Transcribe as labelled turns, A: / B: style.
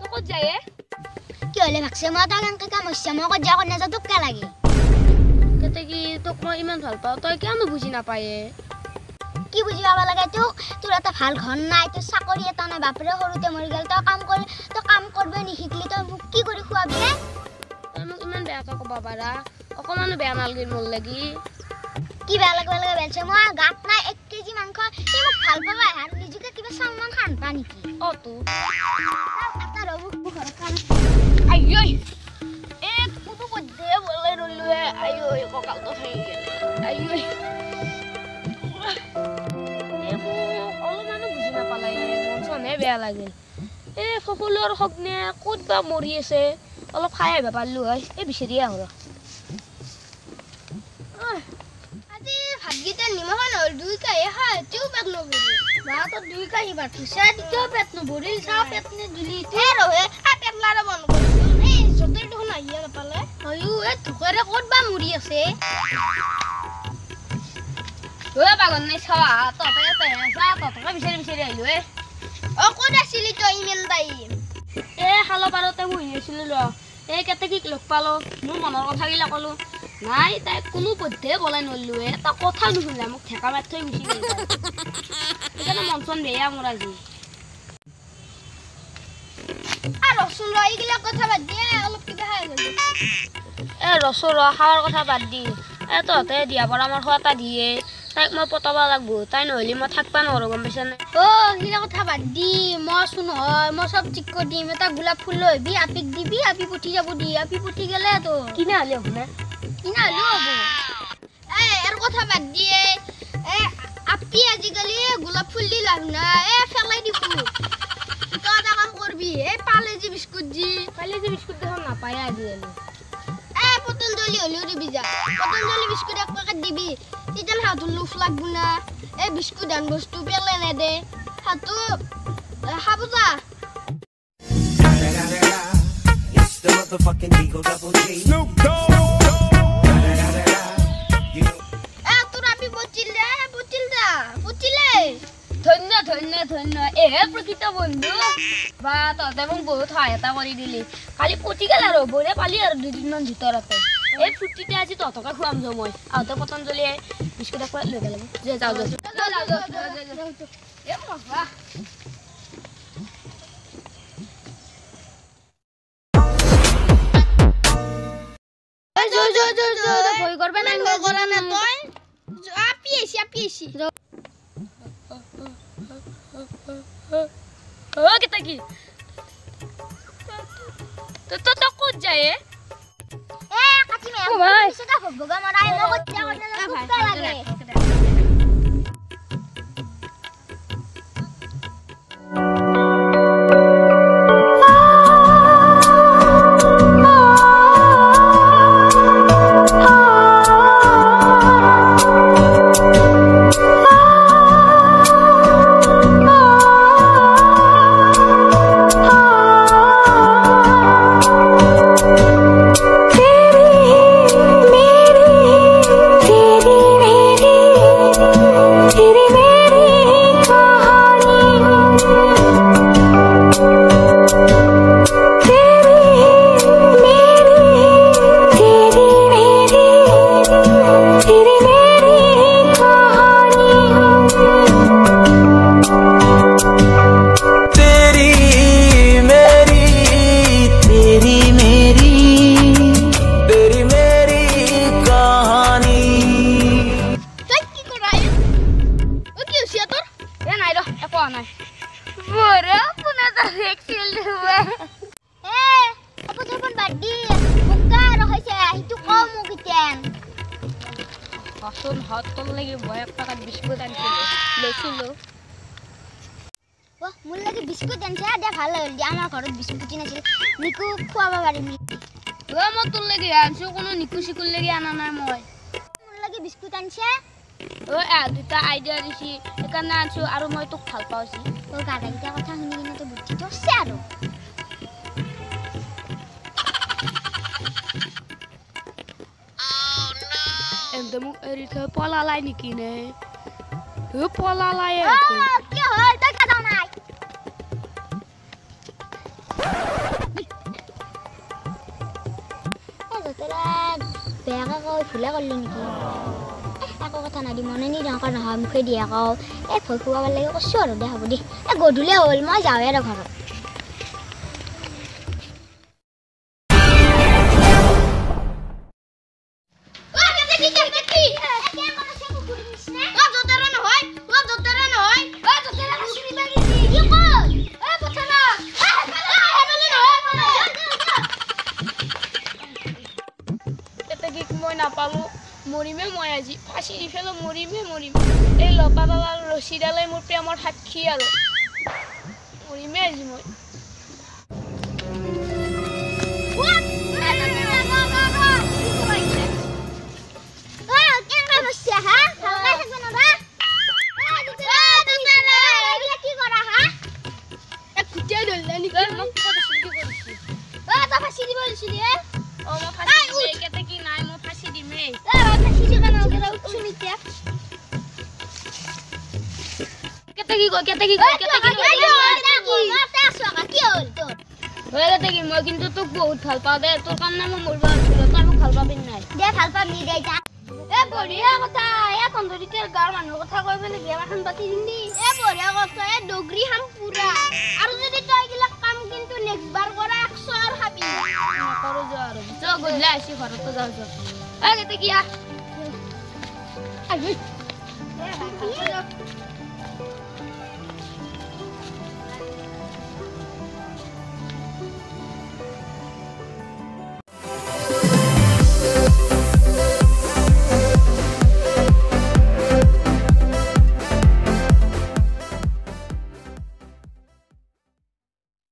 A: তো কত যায়
B: কি হলে ভাগছে মই তাক এনেকে কাম হৈছে মই কত যাওঁ নাযাওঁ তোক কে লাগে
A: কেতে কি তোক মই ইমান ভাল পাওঁ তই কিয়নো বুজি নাপায়ে
B: কি বুজি পাব লাগে তোৰ এটা ভাল ঘৰ নাই তোৰ চাকৰি এটা নাই বাপৰে সৰুতে মৰি গেল তই কাম কৰিব নিশিকলি তই মোক কি কৰি খুৱাবি হে
A: তই মোক ইমান বেয়াকৈ ক'ব পাৰা অকমানো বেয়া নালাগিল মোৰ লাগি
B: কি বেয়া লাগিব লাগে বেলছে মই গাত নাই 1 কেজি মাংস এই মোক ভাল পাবা আৰু নিজকে কিবা সালমান খান পা নেকি
A: অ তো
B: এটা ৰব ঘৰত কাম
A: আইঐ এ কুটো বদে বলে ৰলুৱে আইঐ ককালটো ভাঙি গেল আইঐ এ মোক অলপমানো বুজি নাপালাই মন চনে বেয়া লাগিল এ সকলোৰ সগ্নে ক'ত বা মৰি আছে অলপ খাই আহিব পাৰিলো হয় এই বিচাৰি আহো
B: আজি ভাতগিটা নিমখ নহল 2 কাই হয় তেও পেট নভৰি ভাত 2 কাই ভাত খাইছা তেও পেট নভৰিল চাও পেট নে দুলি এ ৰহে আ পেট লাৰা বন্ধ কৰিছো এই জতে দেখোন আহিয়া নাপালে হয়ো এ ধুকৰে ক'ত বা মৰি আছে
A: ঐ বাগন নাই চাৱা ততে যা ততকে বিচাৰি আহিলো
B: অ ক'ত আছিলি তই ইমান টাইম
A: এ খালো পাৰতে বহি আছিলো ৰ এই কেতেকিক লগ পালো মোৰ মনৰ কথাগিলা কলো নাই তাই কোনো পদ্ধে বলাই নললো এটা কথা নুশুনিলে মোক ঠেকা মাৰি থৈ গুচি গ'ল সেইকাৰণে মন চন বেয়া মোৰ আজি
B: আৰু ৰচুন এইগিলা কথা বাদ দিয়ে অলপ কিবা খাই গ'ল
A: এ ৰচু ৰ খাৱাৰ কথা বাদ দি এ তহঁতে দিয়া পৰামৰ্শ এটা দিয়ে তাইক মই পতাব লাগব তাই নহ'লে মই থাকবা নোৱাৰো গম পাইছা নে
B: অ হিলা কথা বাদ দি মই শুন হয় মই সব ঠিক কৰি দিম এটা গোলাপ ফুল লইবি আপিক দিবি আপি পুঠি যাব দি আপি পুঠি গেলে তো
A: কিনা হলে হ'ব না
B: কিনা হলে হ'ব এর কথা বাদ দিয়ে আপি আজিকালি গোলাপ ফুল দি লাভ না ফেলাই দিবি তো এটা কাম করবি পালেজি বিস্কুট
A: দেখোন নাপায় আজিকালি
B: পতঞ্জলি হলেও দিবি যা পতঞ্জলি বিস্কুট এক পেকেট দিবি তেতিয়া হাতুর লুফ লাগবো না বিস্কুট আন বস্তু পেলে নেদে হাতু খাব যা
C: It's the motherfucking Eagle Double G. Snoop Dogg.
B: তোর আপি বচিল যা বচিলে
A: ধন্য ধন্য ধন্য এহে প্রকৃত বন্ধু বা তহঁতে মোক বহুত সহায় এটা কৰি দিলি কালি পতি গেল আৰু বৰে পালি আৰু 2 দিনমান ভিতৰতে এই ফুটিতে আজি তহঁতকে খুৱাম যাওঁ মই আহোঁতে পতঞ্জলি বিস্কুট এক লৈ গেল যে যাওঁ এ মজা ভয় করবে না
B: করা না তুই আপি এসি
A: ও কেতা কি তো কত যায়
B: কাটি মে
A: ও ভাই
B: সেটা ভগবা মারাই মগজ যা করতে লাগে
A: আসুন হাত তোল লাগি বয় এক টাকা বিস্কুট আনছিল লেছিল
B: ও মোর লাগি বিস্কুট আনছে দে ভালো হল দি আমার ঘরত বিস্কুট নাছিল নিকু খুয়াবা পারিম নি
A: ও মো তোর লাগি আনছো কোনো নিকু সিকুল লাগি আনা নাই মই
B: মোর লাগি বিস্কুট আনছে
A: ও দুটা আইডিয়া দিছি একানে আনছো আৰু মই তোক ভাল পাওছি
B: ও গাড়াইটা কথা শুনি কিনে তো বুদ্ধি ধরছে আৰু
A: এন্তে মোক এৰি থৈ পলালাই নেকি নে ও পলালাই
B: কি হল তই কাদা নাই বেয়াকে কয় ভুলে কৰিলোঁ নেকি একো কথা নাই দি মনে নিদিয়াকৈ নহয় মুখে দিয়ে কওঁ ভয় খুৱাব লাগে কৈছোঁ আৰু দে হ'ব দেই গধূলি হ'ল মই যাওঁৱে আৰু ঘৰত
A: মই নাপালো মৰিমে মই আজি ফাঁচি দি ফেলো মৰিম এই লতাডাল আৰু ৰছীডালে মোৰ প্ৰেমৰ সাক্ষী আৰু মৰিমে আজি মই মই কিন্তু তোক বহুত ভাল পাওঁ দে তোৰ কাৰণে মই মৰিব আছিলো তই মোক ভাল পাবি নাই
B: দে ভাল পাবি দে যা
A: বঢ়িয়া কথা তন্দুৰীতে গাঁৱৰ মানুহৰ কথা কৈ পেলাই বিয়া এখন পাতি দিম দি
B: বঢ়িয়া কথা ডগৰি খাম পুৰা আৰু যদি তই এইবিলাক কাম কিন্তু নেক্সট বাৰ কৰা 100 আৰু খাবি
A: নকৰো যোৱা আৰু যোৱা গধূলি আহিছি ঘৰতো যাওঁ যোৱা কেতিয়া